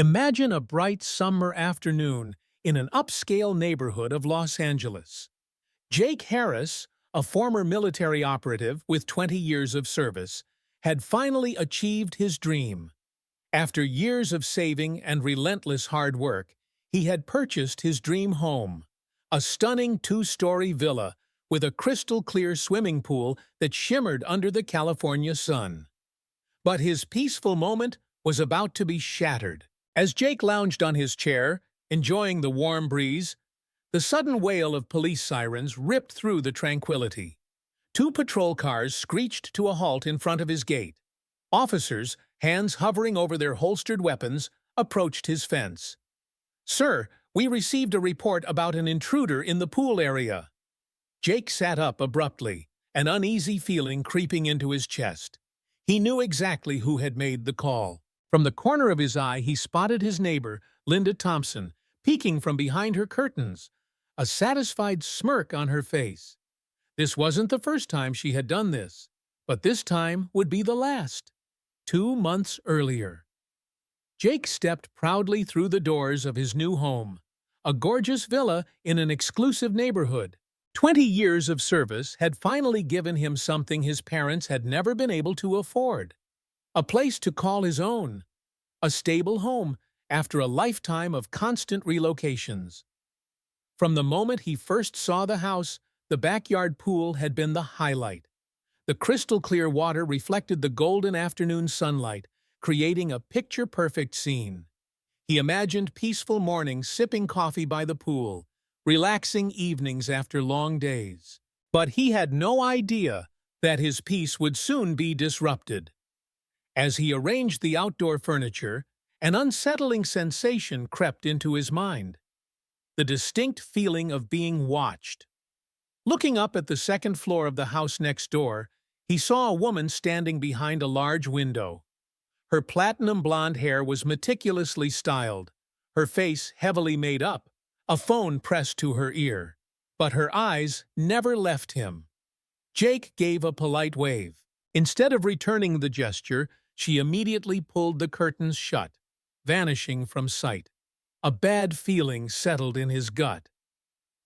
Imagine a bright summer afternoon in an upscale neighborhood of Los Angeles. Jake Harris, a former military operative with 20 years of service, had finally achieved his dream. After years of saving and relentless hard work, he had purchased his dream home, a stunning two-story villa with a crystal-clear swimming pool that shimmered under the California sun. But his peaceful moment was about to be shattered. As Jake lounged on his chair, enjoying the warm breeze, the sudden wail of police sirens ripped through the tranquility. Two patrol cars screeched to a halt in front of his gate. Officers, hands hovering over their holstered weapons, approached his fence. "Sir, we received a report about an intruder in the pool area." Jake sat up abruptly, an uneasy feeling creeping into his chest. He knew exactly who had made the call. From the corner of his eye, he spotted his neighbor, Linda Thompson, peeking from behind her curtains, a satisfied smirk on her face. This wasn't the first time she had done this, but this time would be the last. 2 months earlier. Jake stepped proudly through the doors of his new home, a gorgeous villa in an exclusive neighborhood. 20 years of service had finally given him something his parents had never been able to afford. A place to call his own. A stable home after a lifetime of constant relocations. From the moment he first saw the house, the backyard pool had been the highlight. The crystal-clear water reflected the golden afternoon sunlight, creating a picture-perfect scene. He imagined peaceful mornings sipping coffee by the pool, relaxing evenings after long days. But he had no idea that his peace would soon be disrupted. As he arranged the outdoor furniture, an unsettling sensation crept into his mind. The distinct feeling of being watched. Looking up at the second floor of the house next door, he saw a woman standing behind a large window. Her platinum blonde hair was meticulously styled, her face heavily made up, a phone pressed to her ear. But her eyes never left him. Jake gave a polite wave. Instead of returning the gesture, she immediately pulled the curtains shut, vanishing from sight. A bad feeling settled in his gut.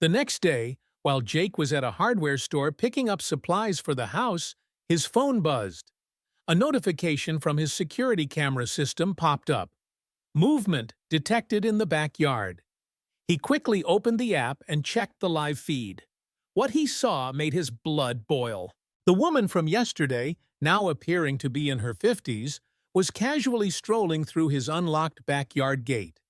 The next day, while Jake was at a hardware store picking up supplies for the house, his phone buzzed. A notification from his security camera system popped up. Movement detected in the backyard. He quickly opened the app and checked the live feed. What he saw made his blood boil. The woman from yesterday, now appearing to be in her 50s, was casually strolling through his unlocked backyard gate.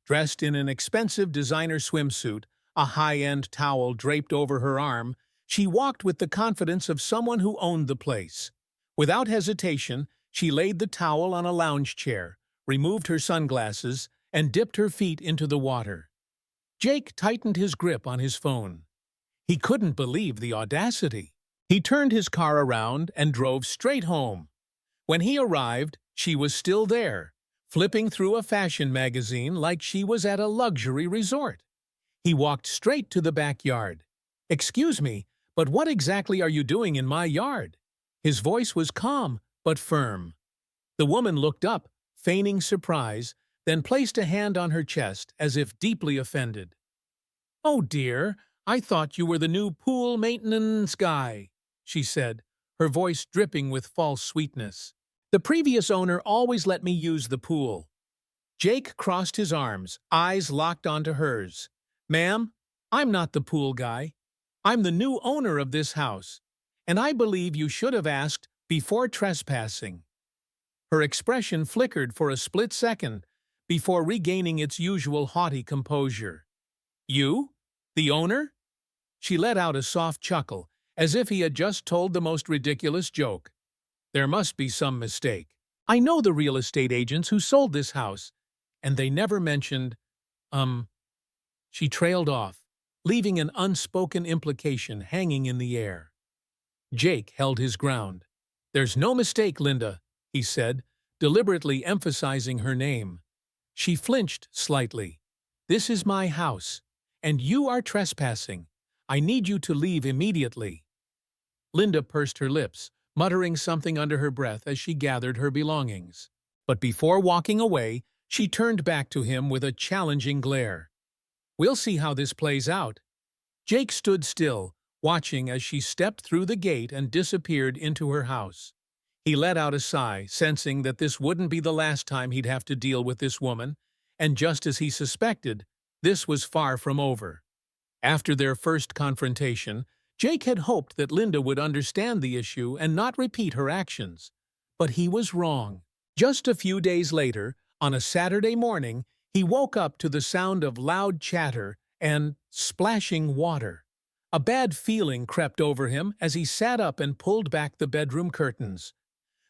Dressed in an expensive designer swimsuit, a high-end towel draped over her arm, she walked with the confidence of someone who owned the place. Without hesitation, she laid the towel on a lounge chair, removed her sunglasses, and dipped her feet into the water. Jake tightened his grip on his phone. He couldn't believe the audacity. He turned his car around and drove straight home. When he arrived, she was still there, flipping through a fashion magazine like she was at a luxury resort. He walked straight to the backyard. "Excuse me, but what exactly are you doing in my yard?" His voice was calm but firm. The woman looked up, feigning surprise, then placed a hand on her chest as if deeply offended. "Oh dear, I thought you were the new pool maintenance guy," she said, her voice dripping with false sweetness. "The previous owner always let me use the pool." Jake crossed his arms, eyes locked onto hers. "Ma'am, I'm not the pool guy. I'm the new owner of this house, and I believe you should have asked before trespassing." Her expression flickered for a split second before regaining its usual haughty composure. "You? The owner?" She let out a soft chuckle, as if he had just told the most ridiculous joke. "There must be some mistake. I know the real estate agents who sold this house, and they never mentioned, She trailed off, leaving an unspoken implication hanging in the air. Jake held his ground. "There's no mistake, Linda," he said, deliberately emphasizing her name. She flinched slightly. "This is my house, and you are trespassing. I need you to leave immediately." Linda pursed her lips, muttering something under her breath as she gathered her belongings. But before walking away, She turned back to him with a challenging glare. "We'll see how this plays out." Jake stood still, watching as she stepped through the gate and disappeared into her house. He let out a sigh, sensing that this wouldn't be the last time he'd have to deal with this woman, and just as he suspected, this was far from over. After their first confrontation, Jake had hoped that Linda would understand the issue and not repeat her actions. But he was wrong. Just a few days later, on a Saturday morning, he woke up to the sound of loud chatter and splashing water. A bad feeling crept over him as he sat up and pulled back the bedroom curtains.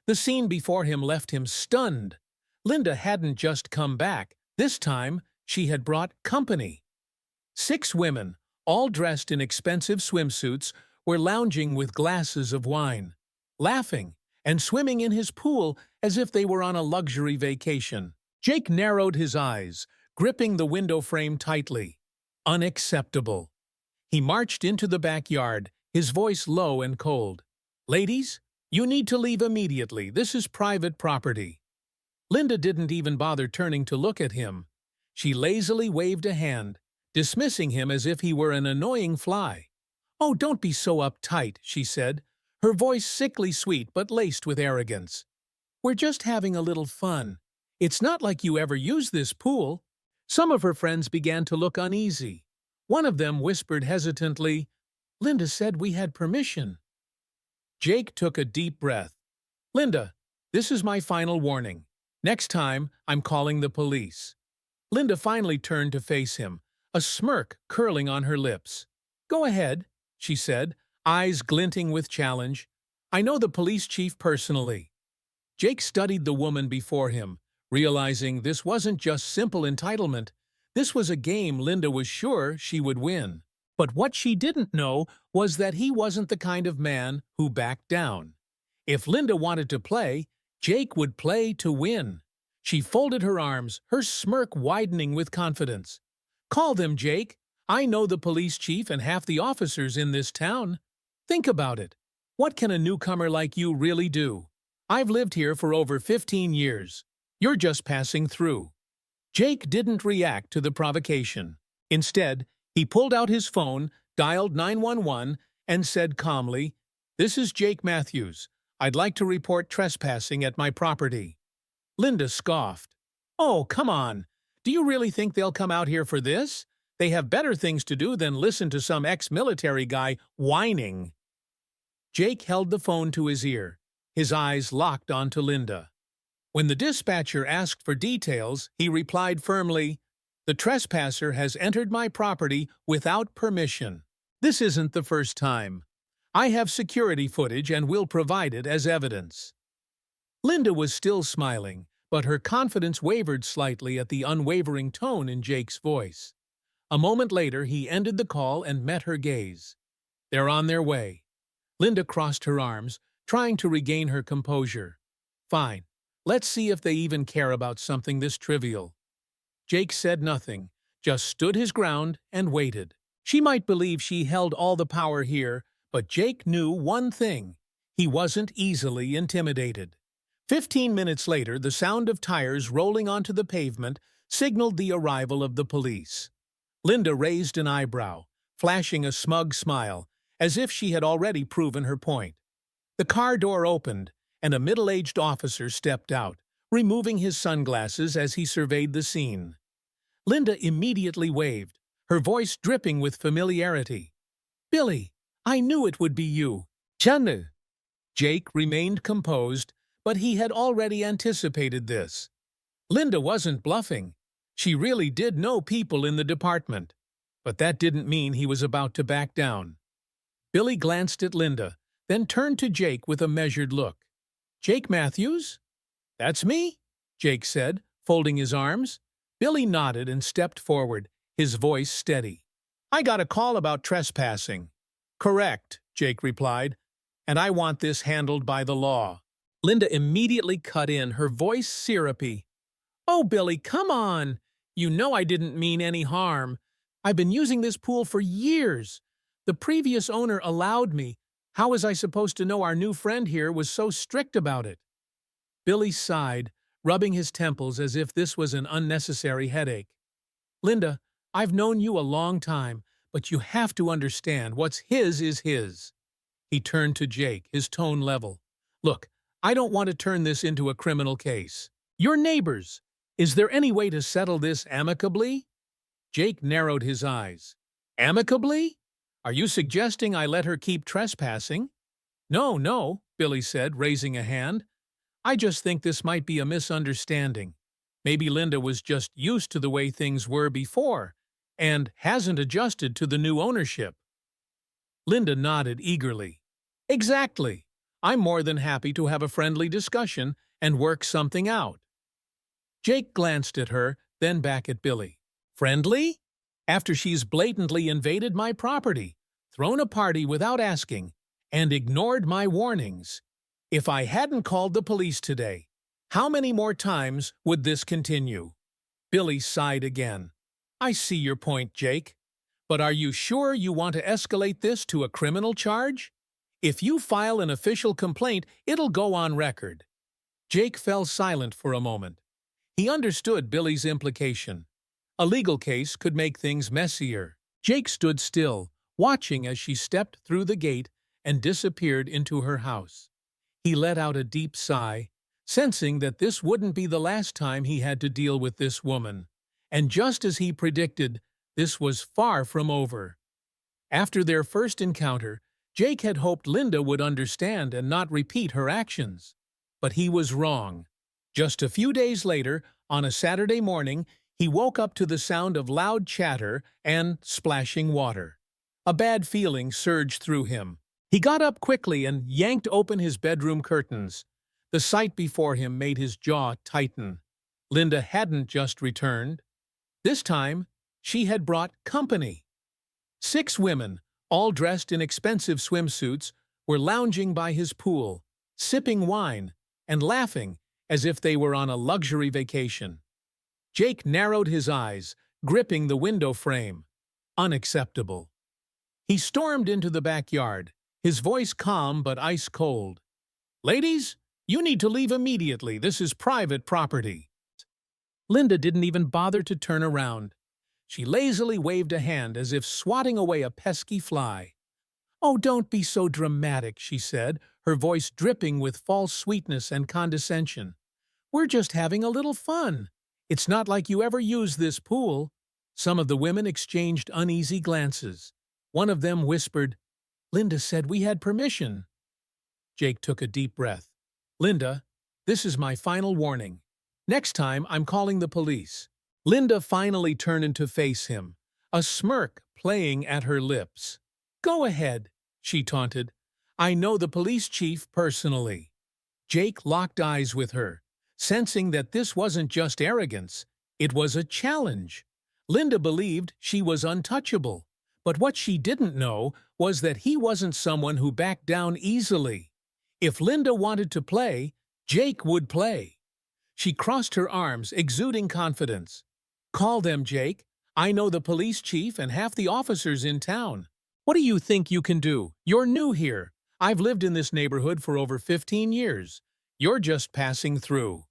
The scene before him left him stunned. Linda hadn't just come back. This time, she had brought company. 6 women, all dressed in expensive swimsuits, were lounging with glasses of wine, laughing and swimming in his pool as if they were on a luxury vacation. Jake narrowed his eyes, gripping the window frame tightly. Unacceptable. He marched into the backyard, his voice low and cold. "Ladies, you need to leave immediately. This is private property." Linda didn't even bother turning to look at him. She lazily waved a hand, dismissing him as if he were an annoying fly. "Oh, don't be so uptight," she said, her voice sickly sweet but laced with arrogance. "We're just having a little fun. It's not like you ever use this pool." Some of her friends began to look uneasy. One of them whispered hesitantly, "Linda said we had permission." Jake took a deep breath. "Linda, this is my final warning. Next time, I'm calling the police." Linda finally turned to face him, a smirk curling on her lips. "Go ahead," she said, eyes glinting with challenge. "I know the police chief personally." Jake studied the woman before him, realizing this wasn't just simple entitlement. This was a game Linda was sure she would win. But what she didn't know was that he wasn't the kind of man who backed down. If Linda wanted to play, Jake would play to win. She folded her arms, her smirk widening with confidence. "Call them, Jake. I know the police chief and half the officers in this town. Think about it. What can a newcomer like you really do? I've lived here for over 15 years. You're just passing through." Jake didn't react to the provocation. Instead, he pulled out his phone, dialed 911, and said calmly, "This is Jake Matthews. I'd like to report trespassing at my property." Linda scoffed. "Oh, come on. Do you really think they'll come out here for this? They have better things to do than listen to some ex-military guy whining." Jake held the phone to his ear, his eyes locked onto Linda. When the dispatcher asked for details, he replied firmly, "The trespasser has entered my property without permission. This isn't the first time. I have security footage and will provide it as evidence." Linda was still smiling, but her confidence wavered slightly at the unwavering tone in Jake's voice. A moment later, he ended the call and met her gaze. "They're on their way." Linda crossed her arms, trying to regain her composure. "Fine. Let's see if they even care about something this trivial." Jake said nothing, just stood his ground and waited. She might believe she held all the power here, but Jake knew one thing. He wasn't easily intimidated. 15 minutes later, the sound of tires rolling onto the pavement signaled the arrival of the police. Linda raised an eyebrow, flashing a smug smile, as if she had already proven her point. The car door opened, and a middle-aged officer stepped out, removing his sunglasses as he surveyed the scene. Linda immediately waved, her voice dripping with familiarity. "Billy, I knew it would be you." "Chanu." Jake remained composed, but he had already anticipated this. Linda wasn't bluffing. She really did know people in the department. But that didn't mean he was about to back down. Billy glanced at Linda, then turned to Jake with a measured look. "Jake Matthews?" "That's me," Jake said, folding his arms. Billy nodded and stepped forward, his voice steady. "I got a call about trespassing." "Correct," Jake replied, "and I want this handled by the law." Linda immediately cut in, her voice syrupy. "Oh, Billy, come on! You know I didn't mean any harm. I've been using this pool for years. The previous owner allowed me. How was I supposed to know our new friend here was so strict about it?" Billy sighed, rubbing his temples as if this was an unnecessary headache. "Linda, I've known you a long time, but you have to understand what's his is his." He turned to Jake, his tone level. "Look, I don't want to turn this into a criminal case. You're neighbors. Is there any way to settle this amicably?" Jake narrowed his eyes. "Amicably? Are you suggesting I let her keep trespassing?" "No, no," Billy said, raising a hand. "I just think this might be a misunderstanding. Maybe Linda was just used to the way things were before and hasn't adjusted to the new ownership." Linda nodded eagerly. "Exactly. I'm more than happy to have a friendly discussion and work something out." Jake glanced at her, then back at Billy. "Friendly? After she's blatantly invaded my property, thrown a party without asking, and ignored my warnings. If I hadn't called the police today, how many more times would this continue?" Billy sighed again. "I see your point, Jake. But are you sure you want to escalate this to a criminal charge? If you file an official complaint, it'll go on record." Jake fell silent for a moment. He understood Billy's implication. A legal case could make things messier. Jake stood still, watching as she stepped through the gate and disappeared into her house. He let out a deep sigh, sensing that this wouldn't be the last time he had to deal with this woman. And just as he predicted, this was far from over. After their first encounter, Jake had hoped Linda would understand and not repeat her actions. But he was wrong. Just a few days later, on a Saturday morning, he woke up to the sound of loud chatter and splashing water. A bad feeling surged through him. He got up quickly and yanked open his bedroom curtains. The sight before him made his jaw tighten. Linda hadn't just returned. This time, she had brought company. 6 women, all dressed in expensive swimsuits, were lounging by his pool, sipping wine, and laughing as if they were on a luxury vacation. Jake narrowed his eyes, gripping the window frame. Unacceptable. He stormed into the backyard, his voice calm but ice-cold. "Ladies, you need to leave immediately. This is private property." Linda didn't even bother to turn around. She lazily waved a hand as if swatting away a pesky fly. "Oh, don't be so dramatic," she said, her voice dripping with false sweetness and condescension. "We're just having a little fun. It's not like you ever use this pool." Some of the women exchanged uneasy glances. One of them whispered, "Linda said we had permission." Jake took a deep breath. "Linda, this is my final warning. Next time, I'm calling the police." Linda finally turned to face him, a smirk playing at her lips. "Go ahead," she taunted. "I know the police chief personally." Jake locked eyes with her, sensing that this wasn't just arrogance, it was a challenge. Linda believed she was untouchable, but what she didn't know was that he wasn't someone who backed down easily. If Linda wanted to play, Jake would play. She crossed her arms, exuding confidence. "Call them, Jake. I know the police chief and half the officers in town. What do you think you can do? You're new here. I've lived in this neighborhood for over 15 years. You're just passing through."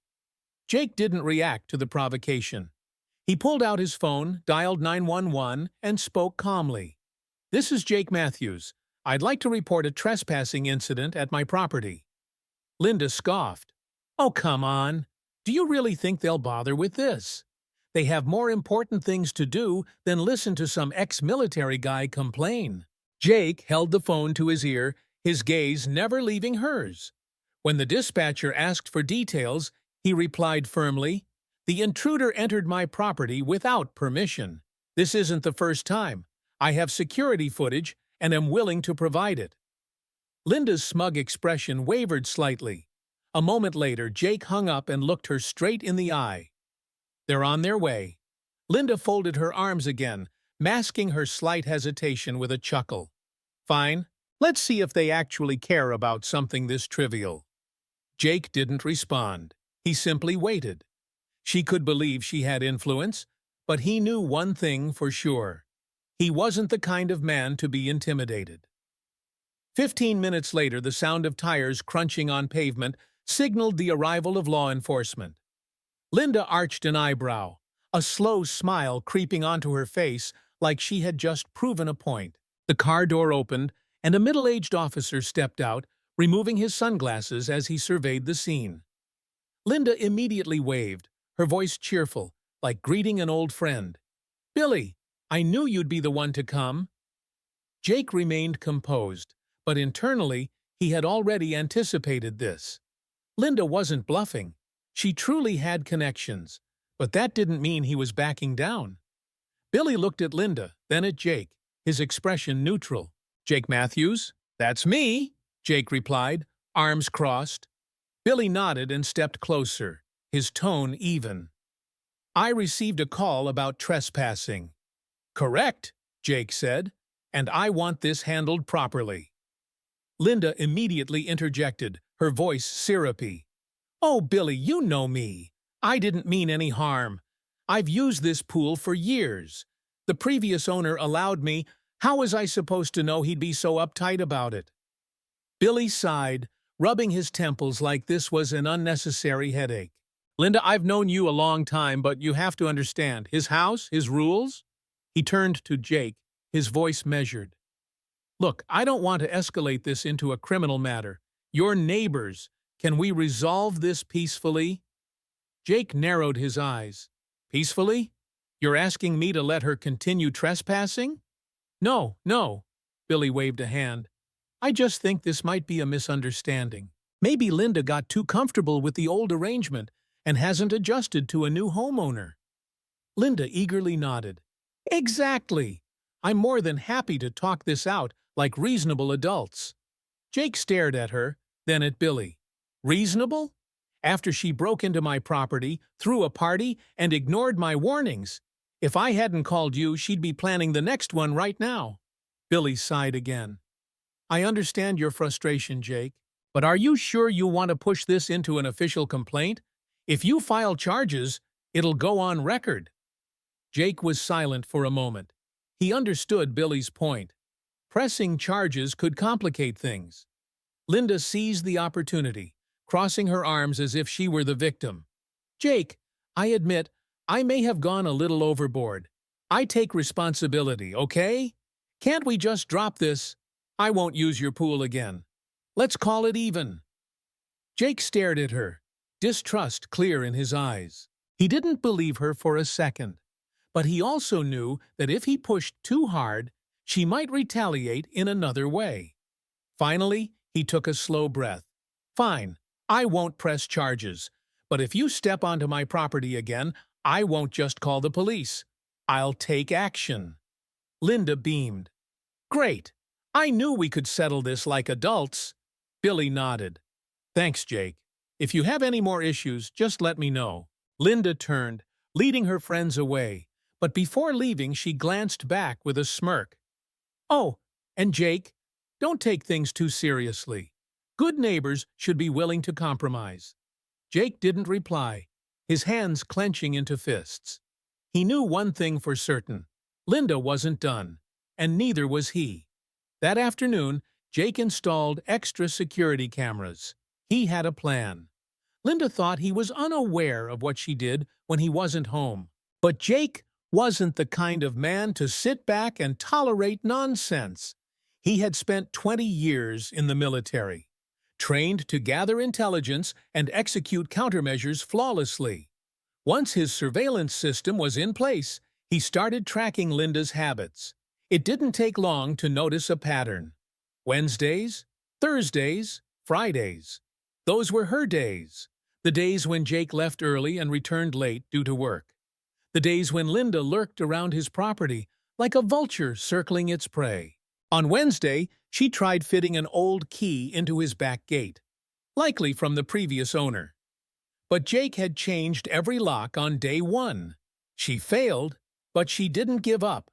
Jake didn't react to the provocation. He pulled out his phone, dialed 911, and spoke calmly. "This is Jake Matthews. I'd like to report a trespassing incident at my property." Linda scoffed. "Oh, come on. Do you really think they'll bother with this? They have more important things to do than listen to some ex-military guy complain." Jake held the phone to his ear, his gaze never leaving hers. When the dispatcher asked for details, he replied firmly, "The intruder entered my property without permission. This isn't the first time. I have security footage and am willing to provide it." Linda's smug expression wavered slightly. A moment later, Jake hung up and looked her straight in the eye. "They're on their way." Linda folded her arms again, masking her slight hesitation with a chuckle. "Fine. Let's see if they actually care about something this trivial." Jake didn't respond. He simply waited. She could believe she had influence, but he knew one thing for sure. He wasn't the kind of man to be intimidated. 15 minutes later, the sound of tires crunching on pavement signaled the arrival of law enforcement. Linda arched an eyebrow, a slow smile creeping onto her face like she had just proven a point. The car door opened, and a middle-aged officer stepped out, removing his sunglasses as he surveyed the scene. Linda immediately waved, her voice cheerful, like greeting an old friend. "Billy, I knew you'd be the one to come." Jake remained composed, but internally he had already anticipated this. Linda wasn't bluffing. She truly had connections, but that didn't mean he was backing down. Billy looked at Linda, then at Jake, his expression neutral. "Jake Matthews? That's me," Jake replied, arms crossed. Billy nodded and stepped closer, his tone even. "I received a call about trespassing." "Correct," Jake said, "and I want this handled properly." Linda immediately interjected, her voice syrupy. "Oh, Billy, you know me. I didn't mean any harm. I've used this pool for years. The previous owner allowed me. How was I supposed to know he'd be so uptight about it?" Billy sighed, rubbing his temples like this was an unnecessary headache. "Linda, I've known you a long time, but you have to understand. His house, his rules?" He turned to Jake, his voice measured. "Look, I don't want to escalate this into a criminal matter. You're neighbors. Can we resolve this peacefully?" Jake narrowed his eyes. "Peacefully? You're asking me to let her continue trespassing?" "No, no," Billy waved a hand. "I just think this might be a misunderstanding. Maybe Linda got too comfortable with the old arrangement and hasn't adjusted to a new homeowner." Linda eagerly nodded. "Exactly. I'm more than happy to talk this out like reasonable adults." Jake stared at her, then at Billy. "Reasonable? After she broke into my property, threw a party, and ignored my warnings. If I hadn't called you, she'd be planning the next one right now." Billy sighed again. "I understand your frustration, Jake, but are you sure you want to push this into an official complaint? If you file charges, it'll go on record." Jake was silent for a moment. He understood Billy's point. Pressing charges could complicate things. Linda seized the opportunity, crossing her arms as if she were the victim. "Jake, I admit, I may have gone a little overboard. I take responsibility, okay? Can't we just drop this? I won't use your pool again. Let's call it even." Jake stared at her, distrust clear in his eyes. He didn't believe her for a second, but he also knew that if he pushed too hard, she might retaliate in another way. Finally, he took a slow breath. "Fine, I won't press charges, but if you step onto my property again, I won't just call the police. I'll take action." Linda beamed. "Great. I knew we could settle this like adults." Billy nodded. "Thanks, Jake. If you have any more issues, just let me know." Linda turned, leading her friends away, but before leaving she glanced back with a smirk. "Oh, and Jake, don't take things too seriously. Good neighbors should be willing to compromise." Jake didn't reply, his hands clenching into fists. He knew one thing for certain. Linda wasn't done, and neither was he. That afternoon, Jake installed extra security cameras. He had a plan. Linda thought he was unaware of what she did when he wasn't home. But Jake wasn't the kind of man to sit back and tolerate nonsense. He had spent 20 years in the military, trained to gather intelligence and execute countermeasures flawlessly. Once his surveillance system was in place, he started tracking Linda's habits. It didn't take long to notice a pattern. Wednesdays, Thursdays, Fridays. Those were her days. The days when Jake left early and returned late due to work. The days when Linda lurked around his property like a vulture circling its prey. On Wednesday, she tried fitting an old key into his back gate, likely from the previous owner. But Jake had changed every lock on day one. She failed, but she didn't give up.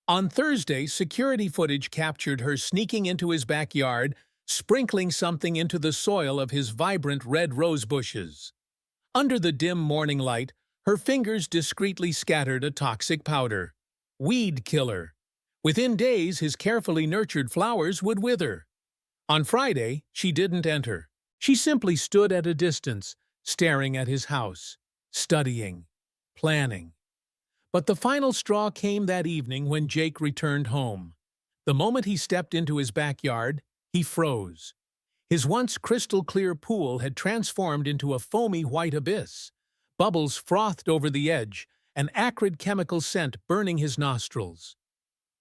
On Thursday, security footage captured her sneaking into his backyard, sprinkling something into the soil of his vibrant red rose bushes. Under the dim morning light, her fingers discreetly scattered a toxic powder. Weed killer. Within days, his carefully nurtured flowers would wither. On Friday, she didn't enter. She simply stood at a distance, staring at his house. studying, planning. But the final straw came that evening when Jake returned home. The moment he stepped into his backyard, he froze. His once crystal-clear pool had transformed into a foamy white abyss. Bubbles frothed over the edge, an acrid chemical scent burning his nostrils.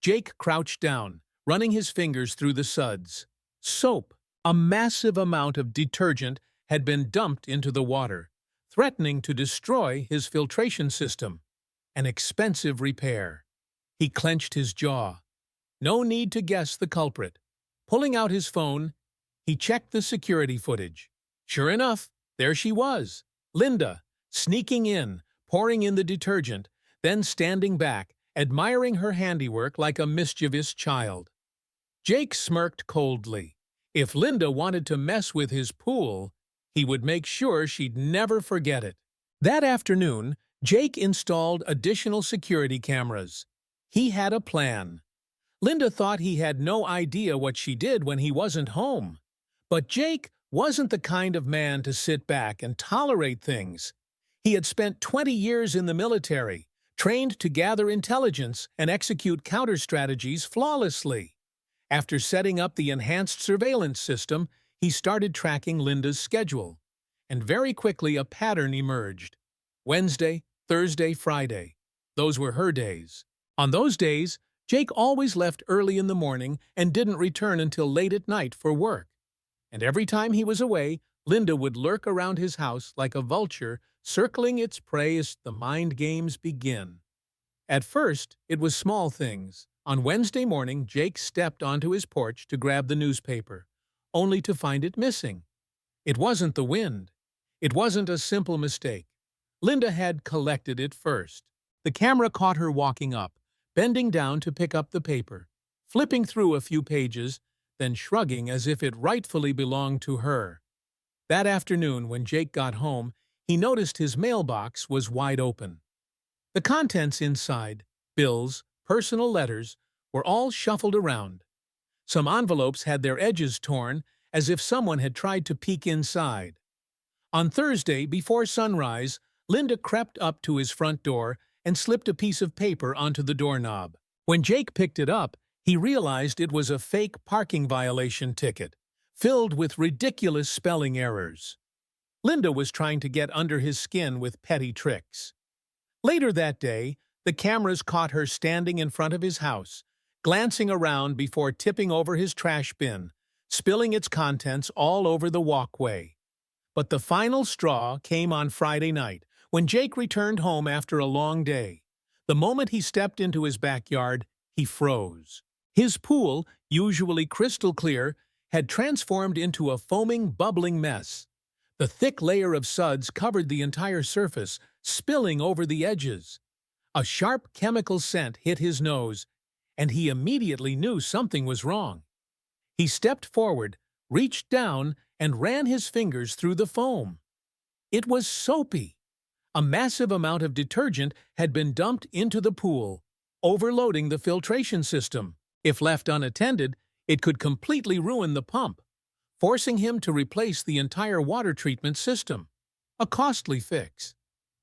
Jake crouched down, running his fingers through the suds. Soap, a massive amount of detergent, had been dumped into the water, threatening to destroy his filtration system. An expensive repair. He clenched his jaw. No need to guess the culprit. Pulling out his phone, he checked the security footage. Sure enough, there she was, Linda, sneaking in, pouring in the detergent, then standing back, admiring her handiwork like a mischievous child. Jake smirked coldly. If Linda wanted to mess with his pool, he would make sure she'd never forget it. That afternoon, Jake installed additional security cameras. He had a plan. Linda thought he had no idea what she did when he wasn't home. But Jake wasn't the kind of man to sit back and tolerate things. He had spent 20 years in the military, trained to gather intelligence and execute counter-strategies flawlessly. After setting up the enhanced surveillance system, he started tracking Linda's schedule. And very quickly a pattern emerged. Wednesday, Thursday, Friday. Those were her days. On those days, Jake always left early in the morning and didn't return until late at night for work. And every time he was away, Linda would lurk around his house like a vulture, circling its prey as the mind games begin. At first, it was small things. On Wednesday morning, Jake stepped onto his porch to grab the newspaper, only to find it missing. It wasn't the wind. It wasn't a simple mistake. Linda had collected it first. The camera caught her walking up, bending down to pick up the paper, flipping through a few pages, then shrugging as if it rightfully belonged to her. That afternoon, when Jake got home, he noticed his mailbox was wide open. The contents inside, bills, personal letters, were all shuffled around. Some envelopes had their edges torn, as if someone had tried to peek inside. On Thursday, before sunrise, Linda crept up to his front door and slipped a piece of paper onto the doorknob. When Jake picked it up, he realized it was a fake parking violation ticket, filled with ridiculous spelling errors. Linda was trying to get under his skin with petty tricks. Later that day, the cameras caught her standing in front of his house, glancing around before tipping over his trash bin, spilling its contents all over the walkway. But the final straw came on Friday night, when Jake returned home after a long day. The moment he stepped into his backyard, he froze. His pool, usually crystal clear, had transformed into a foaming, bubbling mess. The thick layer of suds covered the entire surface, spilling over the edges. A sharp chemical scent hit his nose, and he immediately knew something was wrong. He stepped forward, reached down, and ran his fingers through the foam. It was soapy. A massive amount of detergent had been dumped into the pool, overloading the filtration system. If left unattended, it could completely ruin the pump, forcing him to replace the entire water treatment system. A costly fix.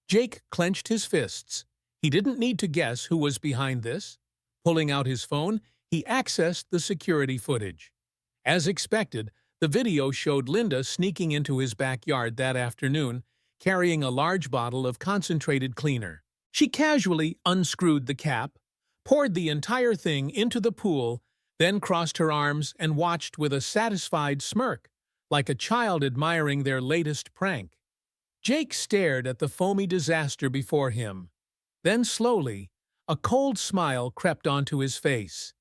Jake clenched his fists. He didn't need to guess who was behind this. Pulling out his phone, he accessed the security footage. As expected, the video showed Linda sneaking into his backyard that afternoon, carrying a large bottle of concentrated cleaner. She casually unscrewed the cap, poured the entire thing into the pool, then crossed her arms and watched with a satisfied smirk, like a child admiring their latest prank. Jake stared at the foamy disaster before him. Then slowly, a cold smile crept onto his face.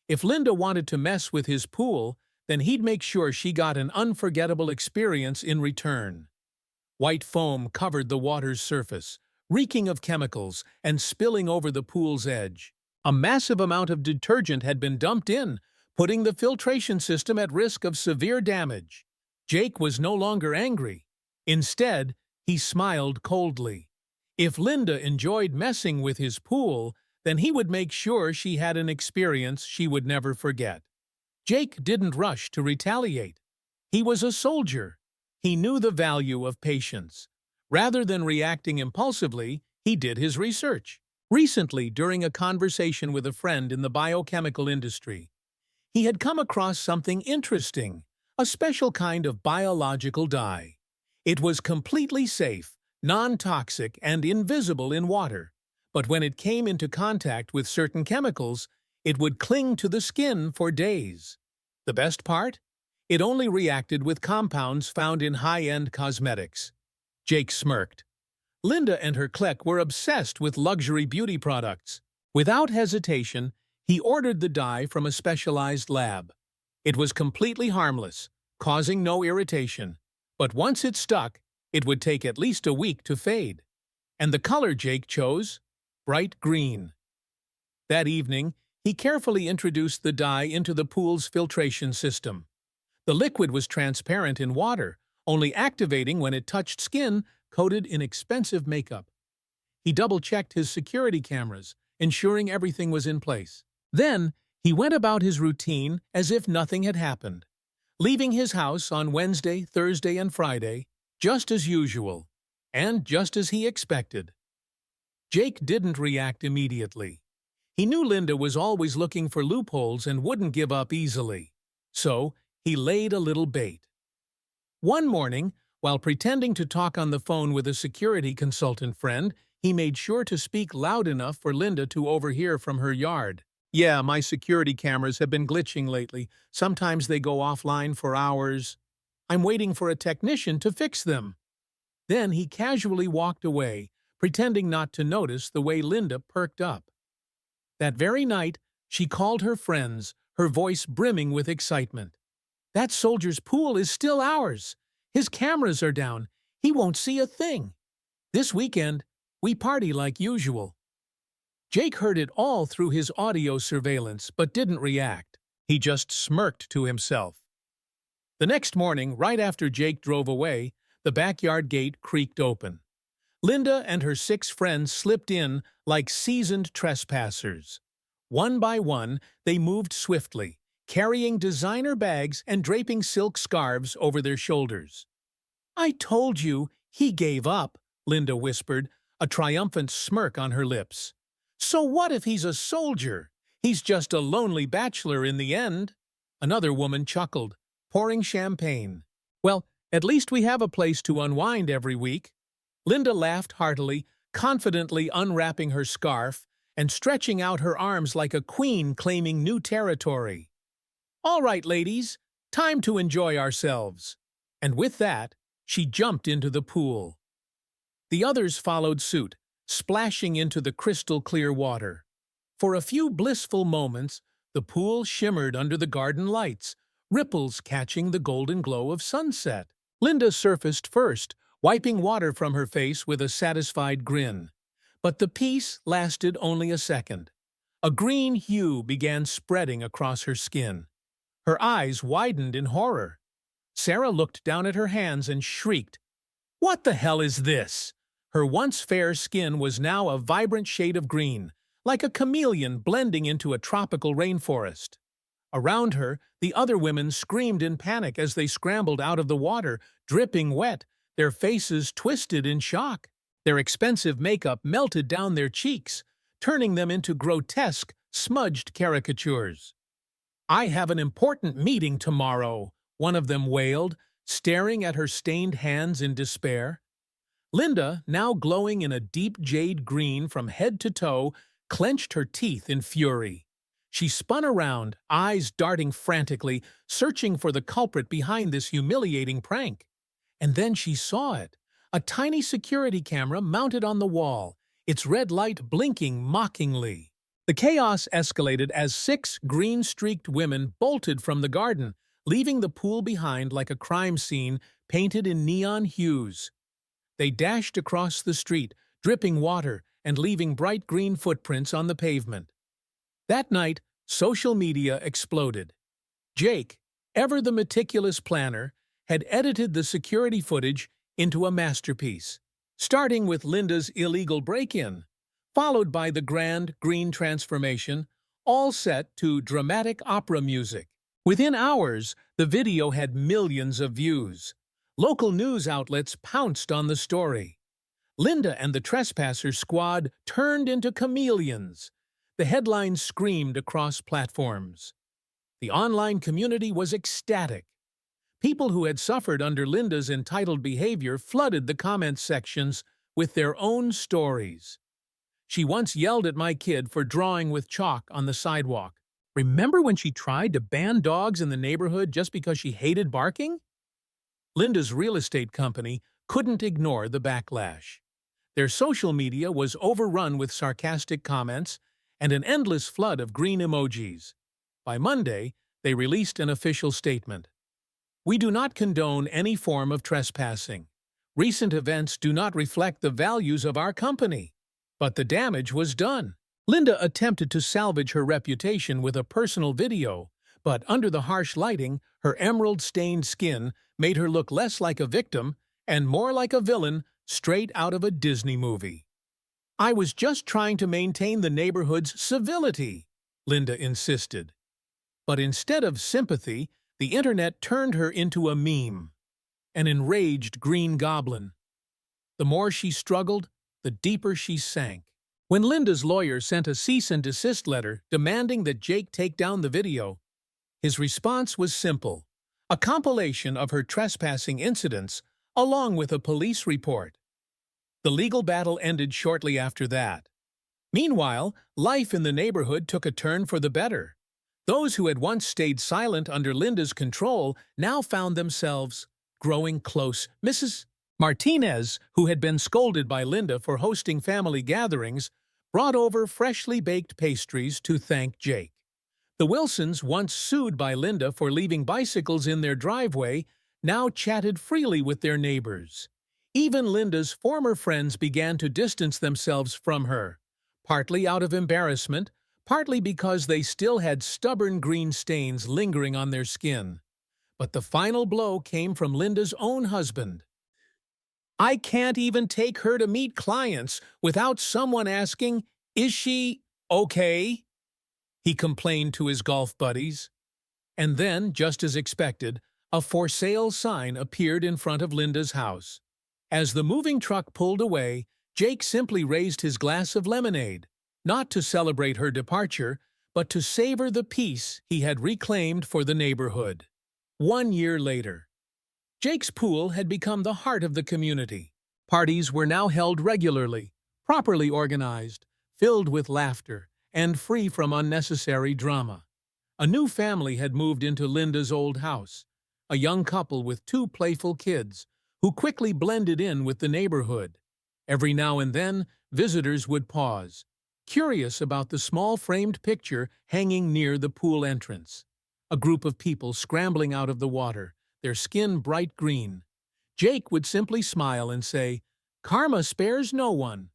If Linda wanted to mess with his pool, then he'd make sure she got an unforgettable experience in return. White foam covered the water's surface, reeking of chemicals and spilling over the pool's edge. A massive amount of detergent had been dumped in, putting the filtration system at risk of severe damage. Jake was no longer angry. Instead, he smiled coldly. If Linda enjoyed messing with his pool, then he would make sure she had an experience she would never forget. Jake didn't rush to retaliate. He was a soldier. He knew the value of patience. Rather than reacting impulsively, he did his research. Recently, during a conversation with a friend in the biochemical industry, he had come across something interesting, a special kind of biological dye. It was completely safe, non-toxic, and invisible in water, but when it came into contact with certain chemicals, it would cling to the skin for days. The best part? It only reacted with compounds found in high-end cosmetics. Jake smirked. Linda and her clique were obsessed with luxury beauty products. Without hesitation, he ordered the dye from a specialized lab. It was completely harmless, causing no irritation. But once it stuck, it would take at least a week to fade. And the color Jake chose? Bright green. That evening, he carefully introduced the dye into the pool's filtration system. The liquid was transparent in water, only activating when it touched skin coated in expensive makeup. He double-checked his security cameras, ensuring everything was in place. Then, he went about his routine as if nothing had happened, leaving his house on Wednesday, Thursday, and Friday, just as usual, and just as he expected. Jake didn't react immediately. He knew Linda was always looking for loopholes and wouldn't give up easily. So, he laid a little bait. One morning, while pretending to talk on the phone with a security consultant friend, he made sure to speak loud enough for Linda to overhear from her yard. "Yeah, my security cameras have been glitching lately. Sometimes they go offline for hours. I'm waiting for a technician to fix them." Then he casually walked away, pretending not to notice the way Linda perked up. That very night, she called her friends, her voice brimming with excitement. "That soldier's pool is still ours. His cameras are down. He won't see a thing. This weekend, we party like usual." Jake heard it all through his audio surveillance, but didn't react. He just smirked to himself. The next morning, right after Jake drove away, the backyard gate creaked open. Linda and her 6 friends slipped in like seasoned trespassers. One by one, they moved swiftly, carrying designer bags and draping silk scarves over their shoulders. "I told you, he gave up," Linda whispered, a triumphant smirk on her lips. "So what if he's a soldier? He's just a lonely bachelor in the end." Another woman chuckled, pouring champagne. "Well, at least we have a place to unwind every week." Linda laughed heartily, confidently unwrapping her scarf and stretching out her arms like a queen claiming new territory. "All right, ladies, time to enjoy ourselves." And with that, she jumped into the pool. The others followed suit, splashing into the crystal-clear water. For a few blissful moments, the pool shimmered under the garden lights, ripples catching the golden glow of sunset. Linda surfaced first, wiping water from her face with a satisfied grin. But the peace lasted only a second. A green hue began spreading across her skin. Her eyes widened in horror. Sarah looked down at her hands and shrieked, "What the hell is this?" Her once fair skin was now a vibrant shade of green, like a chameleon blending into a tropical rainforest. Around her, the other women screamed in panic as they scrambled out of the water, dripping wet, their faces twisted in shock. Their expensive makeup melted down their cheeks, turning them into grotesque, smudged caricatures. "I have an important meeting tomorrow," one of them wailed, staring at her stained hands in despair. Linda, now glowing in a deep jade green from head to toe, clenched her teeth in fury. She spun around, eyes darting frantically, searching for the culprit behind this humiliating prank. And then she saw it. A tiny security camera mounted on the wall, its red light blinking mockingly. The chaos escalated as 6 green-streaked women bolted from the garden, leaving the pool behind like a crime scene painted in neon hues. They dashed across the street, dripping water and leaving bright green footprints on the pavement. That night, social media exploded. Jake, ever the meticulous planner, had edited the security footage into a masterpiece, starting with Linda's illegal break-in, followed by the grand green transformation, all set to dramatic opera music. Within hours, the video had millions of views. Local news outlets pounced on the story. Linda and the Trespasser squad turned into chameleons. The headlines screamed across platforms. The online community was ecstatic. People who had suffered under Linda's entitled behavior flooded the comment sections with their own stories. She once yelled at my kid for drawing with chalk on the sidewalk. Remember when she tried to ban dogs in the neighborhood just because she hated barking? Linda's real estate company couldn't ignore the backlash. Their social media was overrun with sarcastic comments and an endless flood of green emojis. By Monday, they released an official statement. We do not condone any form of trespassing. Recent events do not reflect the values of our company. But the damage was done. Linda attempted to salvage her reputation with a personal video, but under the harsh lighting, her emerald-stained skin made her look less like a victim and more like a villain straight out of a Disney movie. I was just trying to maintain the neighborhood's civility, Linda insisted. But instead of sympathy, the internet turned her into a meme, an enraged green goblin. The more she struggled, the deeper she sank. When Linda's lawyer sent a cease and desist letter demanding that Jake take down the video, his response was simple: a compilation of her trespassing incidents along with a police report. The legal battle ended shortly after that. Meanwhile, life in the neighborhood took a turn for the better. Those who had once stayed silent under Linda's control now found themselves growing close. Mrs. Martinez, who had been scolded by Linda for hosting family gatherings, brought over freshly baked pastries to thank Jake. The Wilsons, once sued by Linda for leaving bicycles in their driveway, now chatted freely with their neighbors. Even Linda's former friends began to distance themselves from her, partly out of embarrassment, partly because they still had stubborn green stains lingering on their skin. But the final blow came from Linda's own husband. I can't even take her to meet clients without someone asking, "Is she okay?" he complained to his golf buddies. And then, just as expected, a for sale sign appeared in front of Linda's house. As the moving truck pulled away, Jake simply raised his glass of lemonade, not to celebrate her departure, but to savor the peace he had reclaimed for the neighborhood. 1 year later, Jake's pool had become the heart of the community. Parties were now held regularly, properly organized, filled with laughter, and free from unnecessary drama. A new family had moved into Linda's old house, a young couple with 2 playful kids, who quickly blended in with the neighborhood. Every now and then, visitors would pause, curious about the small framed picture hanging near the pool entrance. A group of people scrambling out of the water, their skin bright green. Jake would simply smile and say, "Karma spares no one."